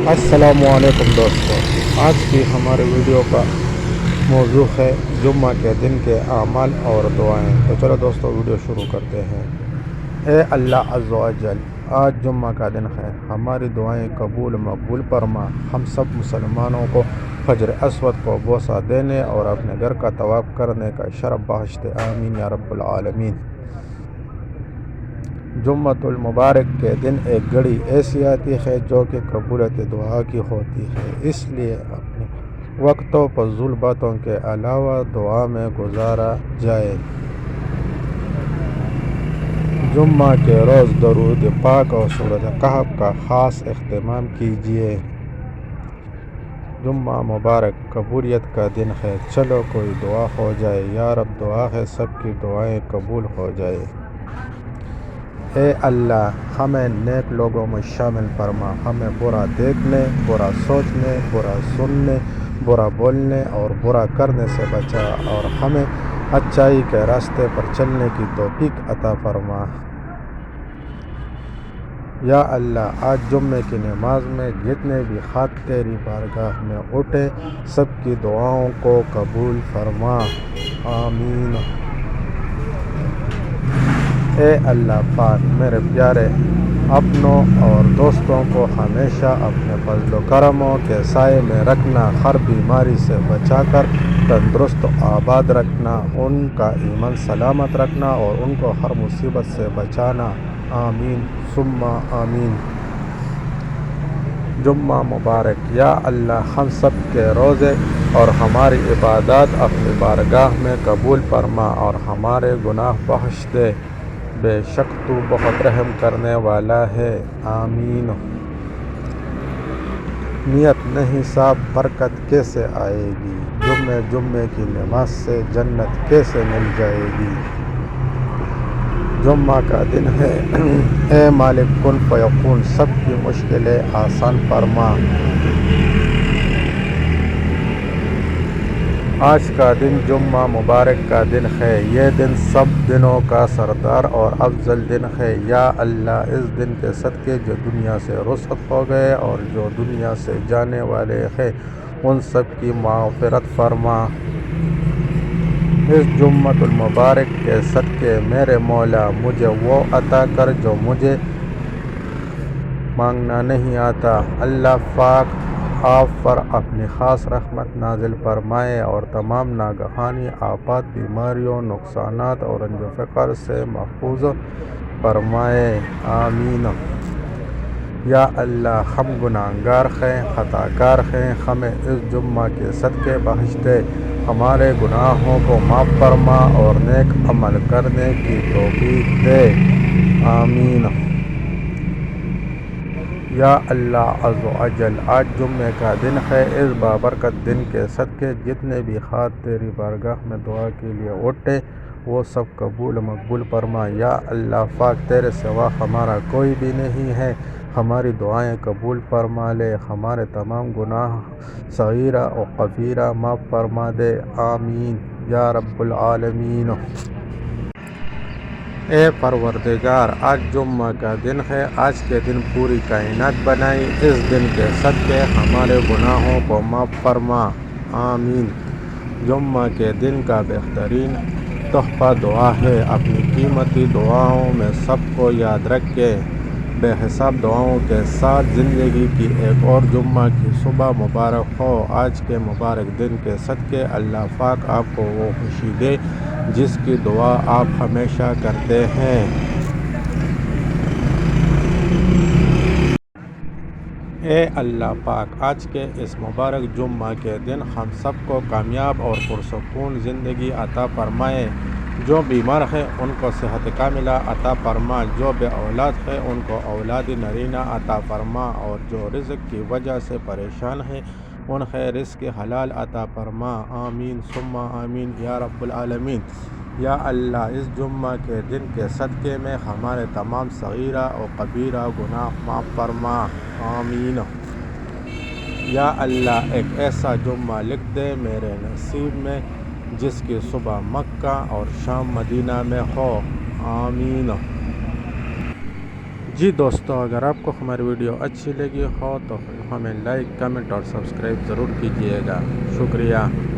السلام علیکم دوستوں، آج کی ہمارے ویڈیو کا موضوع ہے جمعہ کے دن کے اعمال اور دعائیں۔ تو چلو دوستوں ویڈیو شروع کرتے ہیں۔ اے اللہ عز و جل، آج جمعہ کا دن ہے، ہماری دعائیں قبول مقبول فرما۔ ہم سب مسلمانوں کو فجر اسود کو بوسہ دینے اور اپنے گھر کا طواف کرنے کا شرف بخش دے، آمین یا رب العالمین۔ جمعۃ المبارک کے دن ایک گھڑی ایسی آتی ہے جو کہ قبولیت دعا کی ہوتی ہے، اس لیے اپنے وقت و فضول باتوں کے علاوہ دعا میں گزارا جائے۔ جمعہ کے روز درود پاک اور سورۃ کہف کا خاص اہتمام کیجیے۔ جمعہ مبارک قبولیت کا دن ہے، چلو کوئی دعا ہو جائے، یا رب دعا ہے سب کی دعائیں قبول ہو جائے۔ اے اللہ، ہمیں نیک لوگوں میں شامل فرما، ہمیں برا دیکھنے، برا سوچنے، برا سننے، برا بولنے اور برا کرنے سے بچا، اور ہمیں اچائی کے راستے پر چلنے کی توفیق عطا فرما۔ یا اللہ، آج جمعے کی نماز میں جتنے بھی ہاتھ تیری بارگاہ میں اٹھے، سب کی دعاؤں کو قبول فرما، آمین۔ اے اللہ پاک، میرے پیارے اپنوں اور دوستوں کو ہمیشہ اپنے فضل و کرموں کے سائے میں رکھنا، ہر بیماری سے بچا کر تندرست و آباد رکھنا، ان کا ایمان سلامت رکھنا اور ان کو ہر مصیبت سے بچانا، آمین ثم آمین۔ جمعہ مبارک۔ یا اللہ، ہم سب کے روزے اور ہماری عبادات اپنی بارگاہ میں قبول فرما اور ہمارے گناہ بخش دے، بے شک تو بہت رحم کرنے والا ہے، آمین۔ نیت نہیں صاف برکت کیسے آئے گی، جمعے کی نماز سے جنت کیسے مل جائے گی۔ جمعہ کا دن ہے، اے مالک کن فیکون، سب کی مشکلیں آسان فرما۔ آج کا دن جمعہ مبارک کا دن ہے، یہ دن سب دنوں کا سردار اور افضل دن ہے۔ یا اللہ، اس دن کے صدقے جو دنیا سے رخصت ہو گئے اور جو دنیا سے جانے والے ہیں، ان سب کی مغفرت فرما۔ اس جمعۃ المبارک کے صدقے میرے مولا مجھے وہ عطا کر جو مجھے مانگنا نہیں آتا۔ اللہ پاک آپ پر اپنی خاص رحمت نازل فرمائے اور تمام ناگہانی آفات، بیماریوں، نقصانات اور رنج و فقر سے محفوظ فرمائے، آمین۔ یا اللہ، ہم گناہگار ہیں، خطا کار ہیں، ہمیں اس جمعہ کے صدقے بخش دے، ہمارے گناہوں کو معاف فرما اور نیک عمل کرنے کی توفیق دے، آمین۔ یا اللہ عز و جل، آج جمعے کا دن ہے، اس بابرکت دن کے صدقے جتنے بھی ہاتھ تیری بارگاہ میں دعا کے لیے اٹھے، وہ سب قبول مقبول فرما۔ یا اللہ پاک، تیرے سوا ہمارا کوئی بھی نہیں ہے، ہماری دعائیں قبول فرما لے، ہمارے تمام گناہ صغیرہ و کبیرہ معاف فرما دے، آمین یا رب العالمین۔ اے پروردگار، آج جمعہ کا دن ہے، آج کے دن پوری کائنات بنائی، اس دن کے صدقے ہمارے گناہوں کو معاف فرما، آمین۔ جمعہ کے دن کا بہترین تحفہ دعا ہے، اپنی قیمتی دعاؤں میں سب کو یاد رکھیں۔ بے حساب دعاؤں کے ساتھ زندگی کی ایک اور جمعہ کی صبح مبارک ہو۔ آج کے مبارک دن کے صدقے اللہ پاک آپ کو وہ خوشی دے جس کی دعا آپ ہمیشہ کرتے ہیں۔ اے اللہ پاک، آج کے اس مبارک جمعہ کے دن ہم سب کو کامیاب اور پرسکون زندگی عطا فرمائے۔ جو بیمار ہیں ان کو صحت کاملہ عطا فرما، جو بے اولاد ہیں ان کو اولاد نرینہ عطا فرما، اور جو رزق کی وجہ سے پریشان ہیں انہیں رزق حلال عطا فرما، آمین ثم آمین یا رب العالمین۔ یا اللہ، اس جمعہ کے دن کے صدقے میں ہمارے تمام صغیرہ و کبیرہ گناہ معاف فرما، آمین۔ یا اللہ، ایک ایسا جمعہ لکھ دے میرے نصیب میں جس کی صبح مکہ اور شام مدینہ میں ہو، آمین۔ جی دوستو، اگر آپ کو ہماری ویڈیو اچھی لگی ہو تو ہمیں لائک کمنٹ اور سبسکرائب ضرور کیجیے گا۔ شکریہ۔